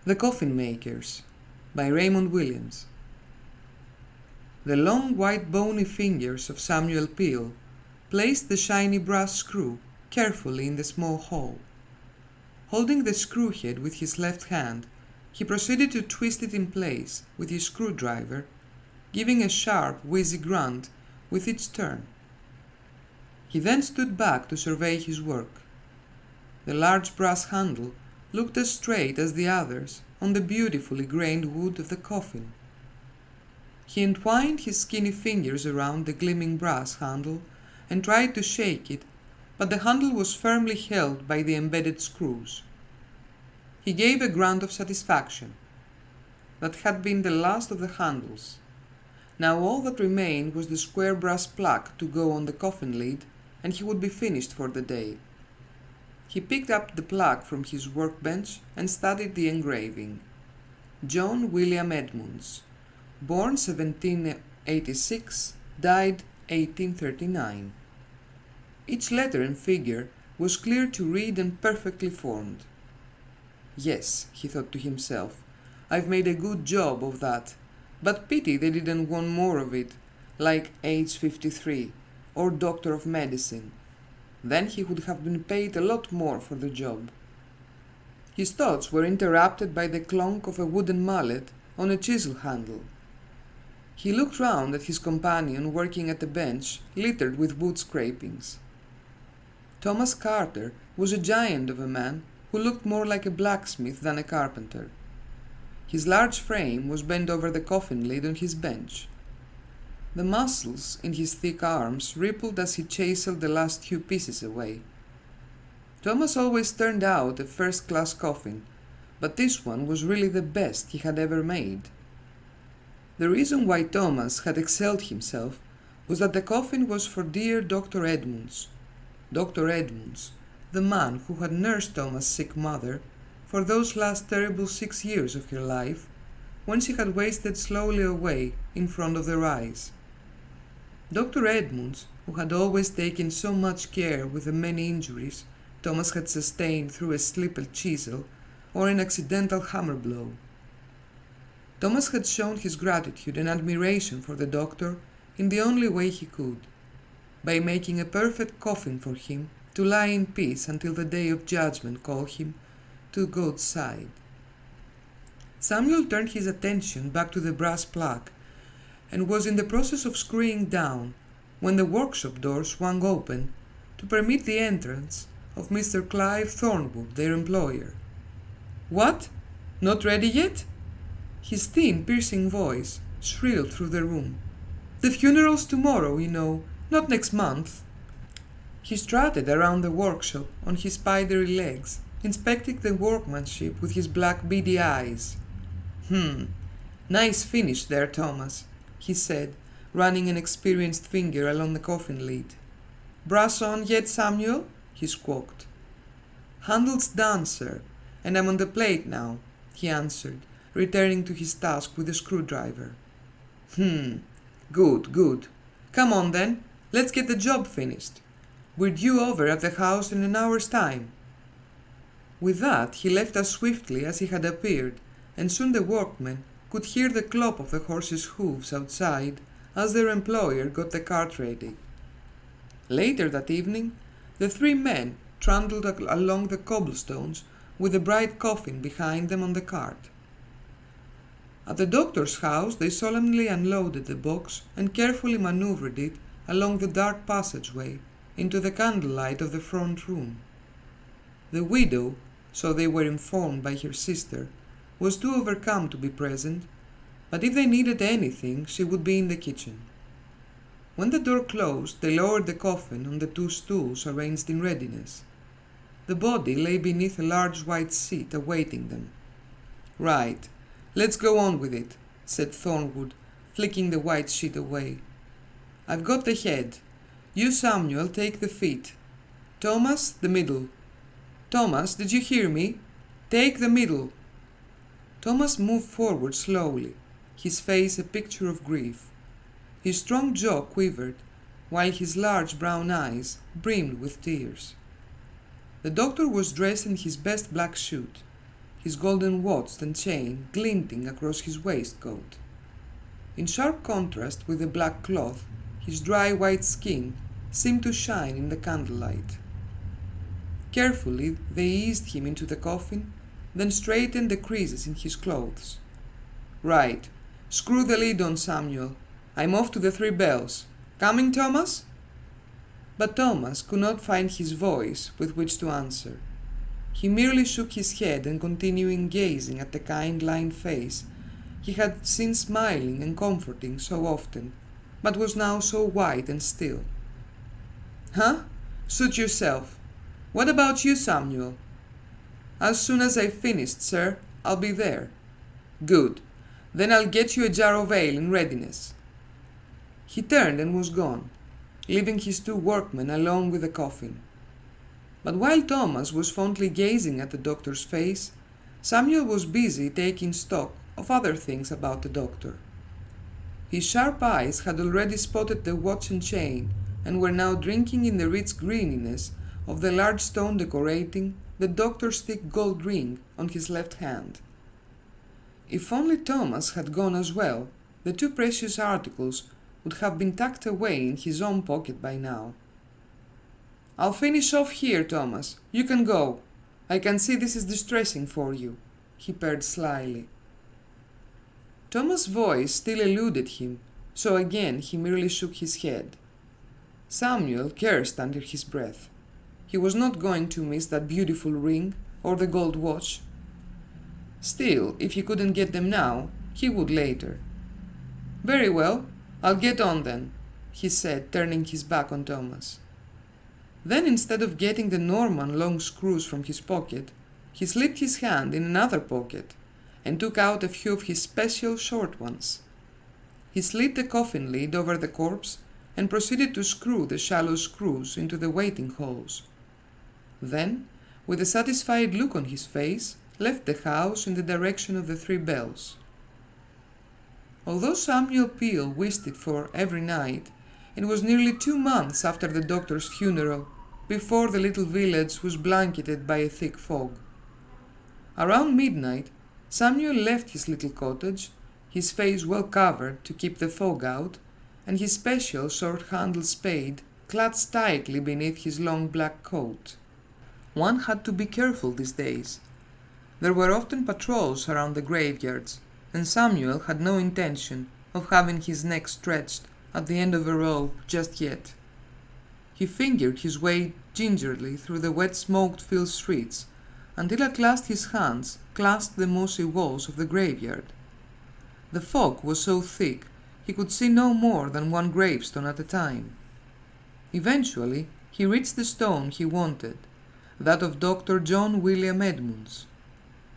The Coffin Makers by Raymond Williams. The long white bony fingers of Samuel Peel placed the shiny brass screw carefully in the small hole. Holding the screw head with his left hand, he proceeded to twist it in place with his screwdriver, giving a sharp, wheezy grunt with each turn. He then stood back to survey his work. The large brass handle looked as straight as the others on the beautifully grained wood of the coffin. He entwined his skinny fingers around the gleaming brass handle and tried to shake it, but the handle was firmly held by the embedded screws. He gave a grunt of satisfaction. That had been the last of the handles. Now all that remained was the square brass plaque to go on the coffin lid, and he would be finished for the day. He picked up the plaque from his workbench and studied the engraving. John William Edmunds, born 1786, died 1839. Each letter and figure was clear to read and perfectly formed. Yes, he thought to himself, I've made a good job of that, but pity they didn't want more of it, like age 53 or Doctor of Medicine. Then he would have been paid a lot more for the job. His thoughts were interrupted by the clonk of a wooden mallet on a chisel handle. He looked round at his companion working at a bench littered with wood scrapings. Thomas Carter was a giant of a man who looked more like a blacksmith than a carpenter. His large frame was bent over the coffin lid on his bench. The muscles in his thick arms rippled as he chiseled the last few pieces away. Thomas always turned out a first-class coffin, but this one was really the best he had ever made. The reason why Thomas had excelled himself was that the coffin was for dear Dr. Edmunds. Dr. Edmunds, the man who had nursed Thomas' sick mother for those last terrible 6 years of her life, when she had wasted slowly away in front of their eyes. Dr. Edmunds, who had always taken so much care with the many injuries Thomas had sustained through a slippered chisel or an accidental hammer blow. Thomas had shown his gratitude and admiration for the doctor in the only way he could, by making a perfect coffin for him to lie in peace until the day of judgment called him to God's side. Samuel turned his attention back to the brass plaque and was in the process of screwing down when the workshop door swung open to permit the entrance of Mr. Clive Thornwood, their employer. "What? Not ready yet?" His thin, piercing voice shrilled through the room. "The funeral's tomorrow, you know, not next month." He strutted around the workshop on his spidery legs, inspecting the workmanship with his black beady eyes. Nice finish there, Thomas," he said, running an experienced finger along the coffin lid. "Brass on yet, Samuel?" he squawked. "Handle's done, sir, and I'm on the plate now," he answered, returning to his task with the screwdriver. Good, good. Come on then, let's get the job finished. We're due over at the house in an hour's time." With that, he left as swiftly as he had appeared, and soon the workmen could hear the clop of the horses' hoofs outside as their employer got the cart ready. Later that evening, the three men trundled along the cobblestones with the bright coffin behind them on the cart. At the doctor's house, they solemnly unloaded the box and carefully maneuvered it along the dark passageway into the candlelight of the front room. The widow, so they were informed by her sister, was too overcome to be present, but if they needed anything, she would be in the kitchen. When the door closed, they lowered the coffin on the 2 stools arranged in readiness. The body lay beneath a large white seat awaiting them. "Right, let's go on with it," said Thornwood, flicking the white sheet away. "I've got the head. You, Samuel, take the feet. Thomas, the middle. Thomas, did you hear me? Take the middle." Thomas moved forward slowly, his face a picture of grief. His strong jaw quivered, while his large brown eyes brimmed with tears. The doctor was dressed in his best black suit. his golden watch and chain glinting across his waistcoat. In sharp contrast with the black cloth, his dry white skin seemed to shine in the candlelight. Carefully they eased him into the coffin, then straightened the creases in his clothes. "Right. Screw the lid on, Samuel. I'm off to the Three Bells. Coming, Thomas?" But Thomas could not find his voice with which to answer. He merely shook his head and continuing gazing at the kind lined face he had seen smiling and comforting so often, but was now so white and still. "Huh? Suit yourself. What about you, Samuel?" "As soon as I've finished, sir, I'll be there." "Good. Then I'll get you a jar of ale in readiness." He turned and was gone, leaving his two workmen alone with the coffin. But while Thomas was fondly gazing at the doctor's face, Samuel was busy taking stock of other things about the doctor. His sharp eyes had already spotted the watch and chain, and were now drinking in the rich greeniness of the large stone decorating the doctor's thick gold ring on his left hand. If only Thomas had gone as well, the two precious articles would have been tucked away in his own pocket by now. "I'll finish off here, Thomas. You can go. I can see this is distressing for you," he purred slyly. Thomas' voice still eluded him, so again he merely shook his head. Samuel cursed under his breath. He was not going to miss that beautiful ring or the gold watch. Still, if he couldn't get them now, he would later. "Very well, I'll get on then," he said, turning his back on Thomas. Then, instead of getting the Norman long screws from his pocket, he slipped his hand in another pocket and took out a few of his special short ones. He slid the coffin lid over the corpse and proceeded to screw the shallow screws into the waiting holes. Then, with a satisfied look on his face, left the house in the direction of the Three Bells. Although Samuel Peel wished it for every night, it was nearly 2 months after the doctor's funeral before the little village was blanketed by a thick fog. Around midnight, Samuel left his little cottage, his face well covered to keep the fog out, and his special short-handled spade clutched tightly beneath his long black coat. One had to be careful these days. There were often patrols around the graveyards, and Samuel had no intention of having his neck stretched at the end of a rope just yet. He fingered his way gingerly through the wet smoke-filled streets, until at last his hands clasped the mossy walls of the graveyard. The fog was so thick he could see no more than one gravestone at a time. Eventually he reached the stone he wanted, that of Dr. John William Edmunds.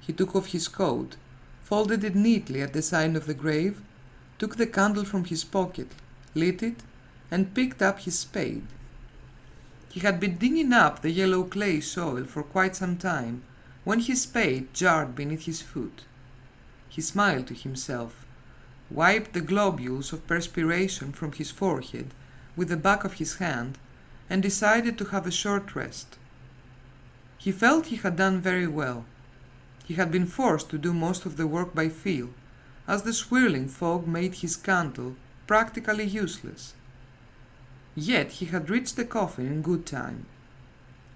He took off his coat, folded it neatly at the side of the grave, took the candle from his pocket, lit it, and picked up his spade. He had been digging up the yellow clay soil for quite some time when his spade jarred beneath his foot. He smiled to himself, wiped the globules of perspiration from his forehead with the back of his hand, and decided to have a short rest. He felt he had done very well. He had been forced to do most of the work by feel, as the swirling fog made his candle practically useless. Yet he had reached the coffin in good time.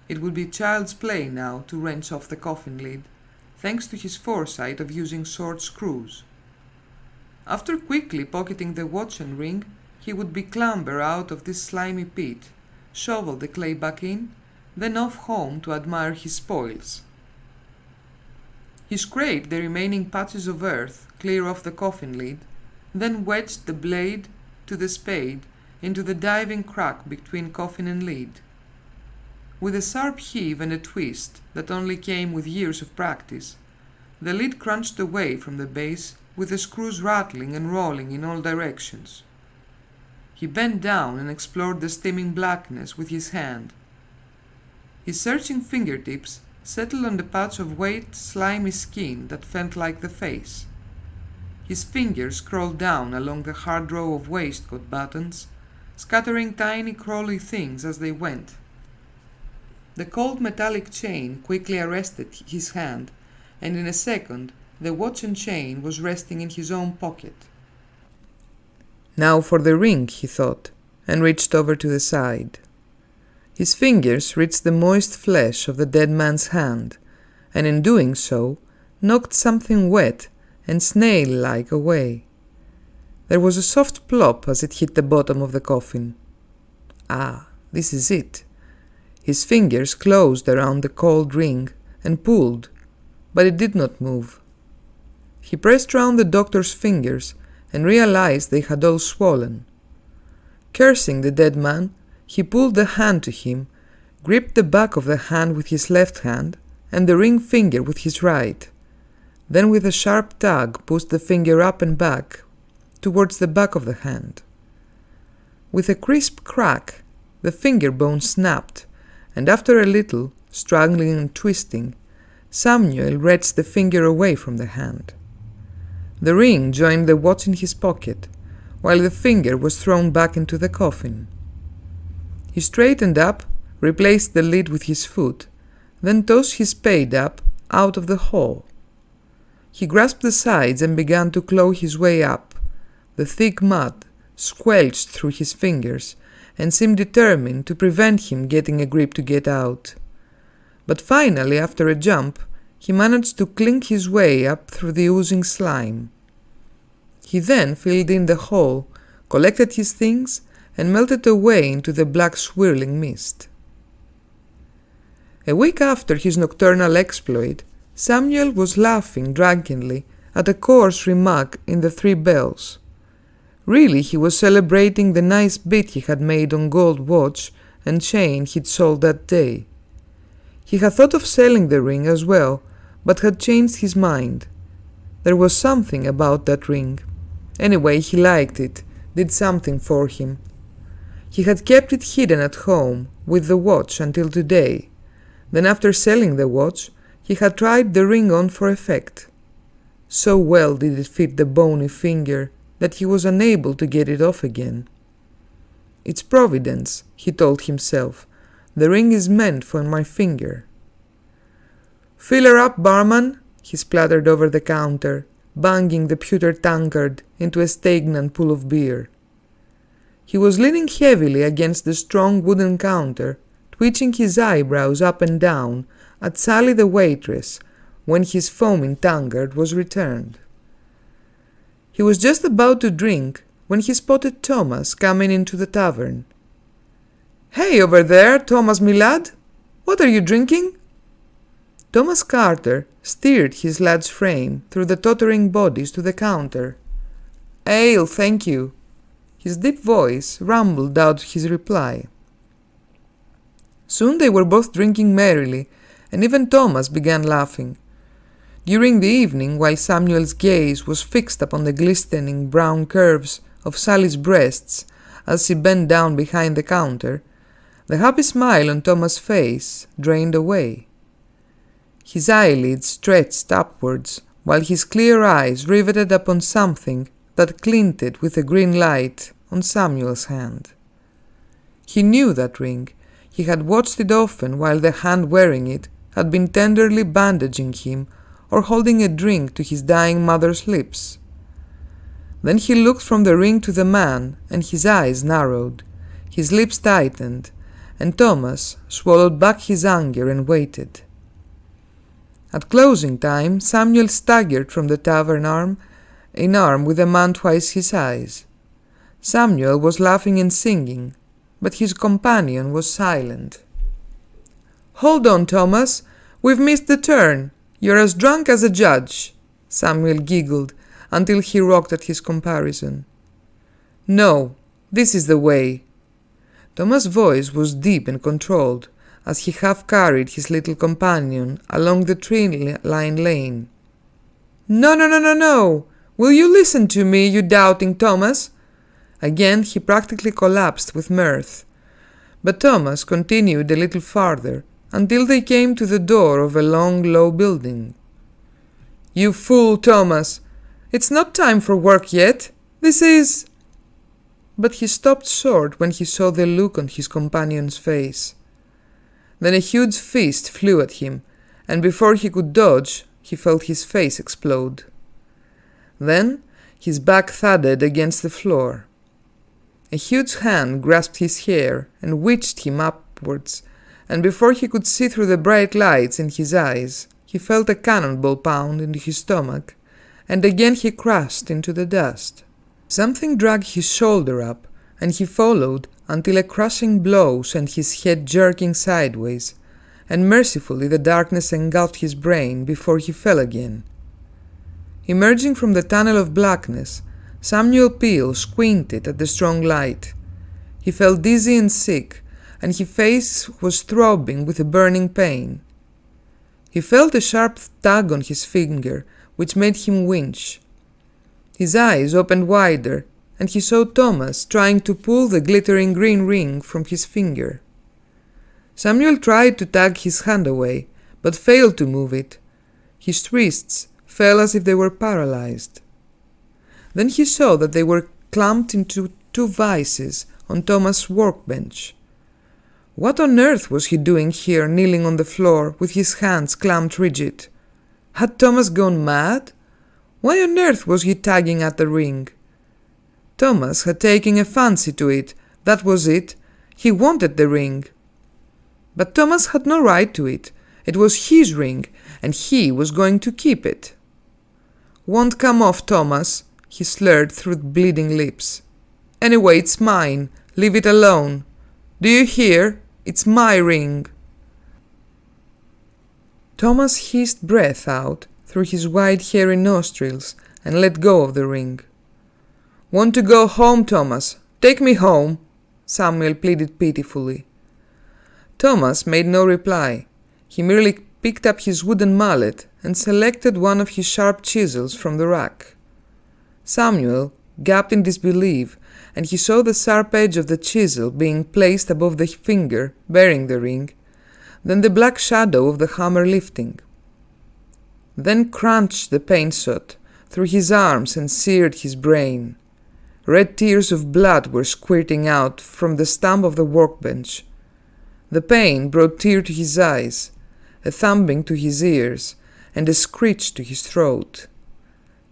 It would be child's play now to wrench off the coffin lid, thanks to his foresight of using short screws. After quickly pocketing the watch and ring, he would be clamber out of this slimy pit, shovel the clay back in, then off home to admire his spoils. He scraped the remaining patches of earth clear off the coffin lid, then wedged the blade to the spade into the diving crack between coffin and lid. With a sharp heave and a twist that only came with years of practice, the lid crunched away from the base with the screws rattling and rolling in all directions. He bent down and explored the steaming blackness with his hand. His searching fingertips settled on the patch of wet, slimy skin that felt like the face. His fingers crawled down along the hard row of waistcoat buttons, scattering tiny crawly things as they went. The cold metallic chain quickly arrested his hand, and in a second the watch and chain was resting in his own pocket. Now for the ring, he thought, and reached over to the side. His fingers reached the moist flesh of the dead man's hand, and in doing so, knocked something wet and snail-like away. There was a soft plop as it hit the bottom of the coffin. Ah, this is it. His fingers closed around the cold ring and pulled, but it did not move. He pressed round the doctor's fingers and realized they had all swollen. Cursing the dead man, he pulled the hand to him, gripped the back of the hand with his left hand and the ring finger with his right, then with a sharp tug pushed the finger up and back towards the back of the hand. With a crisp crack, the finger bone snapped, and after a little, struggling and twisting, Samuel wrenched the finger away from the hand. The ring joined the watch in his pocket, while the finger was thrown back into the coffin. He straightened up, replaced the lid with his foot, then tossed his spade up out of the hole. He grasped the sides and began to claw his way up. The thick mud squelched through his fingers and seemed determined to prevent him getting a grip to get out. But finally, after a jump, he managed to clink his way up through the oozing slime. He then filled in the hole, collected his things, and melted away into the black swirling mist. A week after his nocturnal exploit, Samuel was laughing drunkenly at a coarse remark in the Three Bells. Really, he was celebrating the nice bid he had made on gold watch and chain he'd sold that day. He had thought of selling the ring as well, but had changed his mind. There was something about that ring. Anyway, he liked it, did something for him. He had kept it hidden at home with the watch until today. Then after selling the watch, he had tried the ring on for effect. So well did it fit the bony finger that he was unable to get it off again. It's Providence, he told himself. The ring is meant for my finger. Fill her up, barman, he spluttered over the counter, banging the pewter tankard into a stagnant pool of beer. He was leaning heavily against the strong wooden counter, twitching his eyebrows up and down at Sally the waitress when his foaming tankard was returned. He was just about to drink when he spotted Thomas coming into the tavern. "Hey, over there, Thomas, me lad! What are you drinking?" Thomas Carter steered his lad's frame through the tottering bodies to the counter. "Ale, thank you." His deep voice rumbled out his reply. Soon they were both drinking merrily, and even Thomas began laughing. During the evening, while Samuel's gaze was fixed upon the glistening brown curves of Sally's breasts as she bent down behind the counter, the happy smile on Thomas' face drained away. His eyelids stretched upwards, while his clear eyes riveted upon something that glinted with a green light on Samuel's hand. He knew that ring. He had watched it often while the hand wearing it had been tenderly bandaging him or holding a drink to his dying mother's lips. Then he looked from the ring to the man, and his eyes narrowed, his lips tightened, and Thomas swallowed back his anger and waited. At closing time, Samuel staggered from the tavern arm in arm with a man twice his size. Samuel was laughing and singing, but his companion was silent. "Hold on, Thomas, we've missed the turn. You're as drunk as a judge," Samuel giggled until he rocked at his comparison. "No, this is the way." Thomas' voice was deep and controlled as he half carried his little companion along the tree-lined lane. "No, no, no, no, no! Will you listen to me, you doubting Thomas?" Again he practically collapsed with mirth. But Thomas continued a little farther until they came to the door of a long, low building. "You fool, Thomas! It's not time for work yet. This is—" But he stopped short when he saw the look on his companion's face. Then a huge fist flew at him, and before he could dodge, he felt his face explode. Then his back thudded against the floor. A huge hand grasped his hair and wedged him upwards, and before he could see through the bright lights in his eyes, he felt a cannonball pound into his stomach, and again he crashed into the dust. Something dragged his shoulder up, and he followed until a crushing blow sent his head jerking sideways, and mercifully the darkness engulfed his brain before he fell again. Emerging from the tunnel of blackness, Samuel Peel squinted at the strong light. He felt dizzy and sick, and his face was throbbing with a burning pain. He felt a sharp tug on his finger, which made him wince. His eyes opened wider, and he saw Thomas trying to pull the glittering green ring from his finger. Samuel tried to tug his hand away, but failed to move it. His wrists fell as if they were paralyzed. Then he saw that they were clamped into two vices on Thomas' workbench. What on earth was he doing here, kneeling on the floor, with his hands clamped rigid? Had Thomas gone mad? Why on earth was he tugging at the ring? Thomas had taken a fancy to it, that was it. He wanted the ring. But Thomas had no right to it. It was his ring, and he was going to keep it. "Won't come off, Thomas," he slurred through bleeding lips. "Anyway, it's mine. Leave it alone. Do you hear? It's my ring." Thomas hissed breath out through his wide hairy nostrils and let go of the ring. "Want to go home, Thomas? Take me home," Samuel pleaded pitifully. Thomas made no reply. He merely picked up his wooden mallet and selected one of his sharp chisels from the rack. Samuel gaped in disbelief, and he saw the sharp edge of the chisel being placed above the finger bearing the ring, then the black shadow of the hammer lifting. Then crunched the pain shot through his arms and seared his brain. Red tears of blood were squirting out from the stump of the workbench. The pain brought tears to his eyes, a thumping to his ears, and a screech to his throat.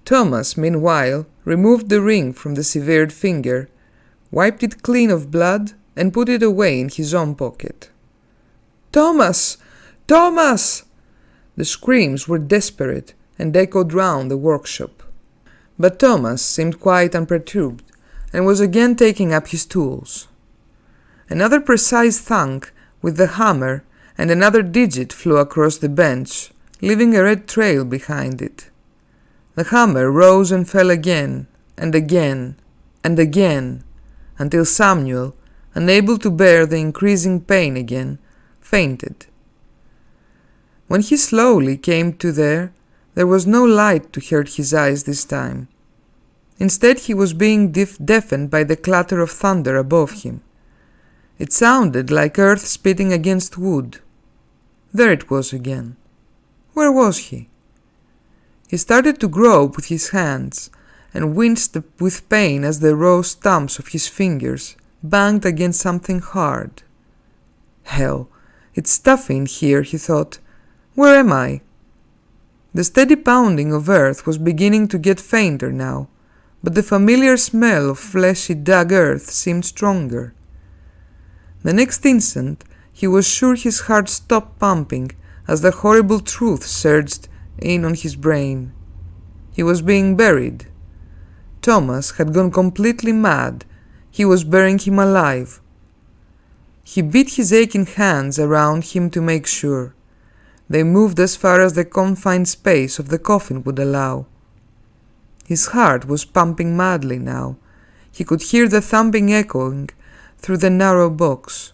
Thomas, meanwhile, removed the ring from the severed finger, wiped it clean of blood, and put it away in his own pocket. "Thomas! Thomas!" The screams were desperate and echoed round the workshop. But Thomas seemed quite unperturbed, and was again taking up his tools. Another precise thunk with the hammer, and another digit flew across the bench, leaving a red trail behind it. The hammer rose and fell again, and again, and again, until Samuel, unable to bear the increasing pain again, fainted. When he slowly came to there was no light to hurt his eyes this time. Instead, he was being deafened by the clatter of thunder above him. It sounded like earth spitting against wood. There it was again. Where was he? He started to grope with his hands, and winced with pain as the raw stumps of his fingers banged against something hard. "Hell, it's stuffy in here," he thought. "Where am I?" The steady pounding of earth was beginning to get fainter now, but the familiar smell of fleshy dug earth seemed stronger. The next instant he was sure his heart stopped pumping as the horrible truth surged in on his brain. He was being buried. Thomas had gone completely mad. He was burying him alive. He beat his aching hands around him to make sure. They moved as far as the confined space of the coffin would allow. His heart was pumping madly now. He could hear the thumping echoing through the narrow box.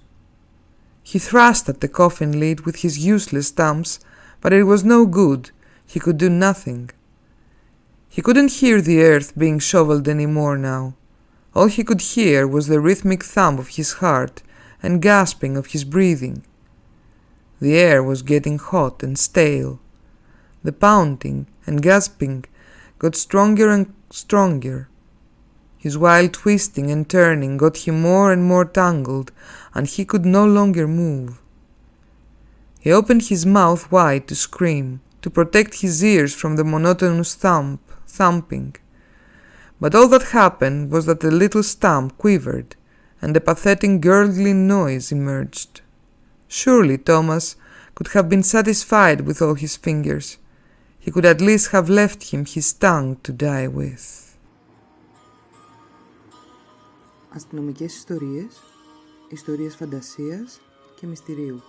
He thrust at the coffin lid with his useless thumbs, but it was no good. He could do nothing. He couldn't hear the earth being shoveled any more now. All he could hear was the rhythmic thump of his heart and gasping of his breathing. The air was getting hot and stale. The pounding and gasping got stronger and stronger. His wild twisting and turning got him more and more tangled, and he could no longer move. He opened his mouth wide to scream, to protect his ears from the monotonous thumping. But all that happened was that the little stump quivered, and a pathetic gurgling noise emerged. Surely Thomas could have been satisfied with all his fingers. He could at least have left him his tongue to die with. Αστυνομικές ιστορίες, ιστορίες φαντασίας και μυστηρίου.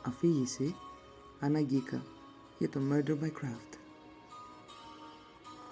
Αφήγηση Άννα Γκίκα για το Murder by Craft.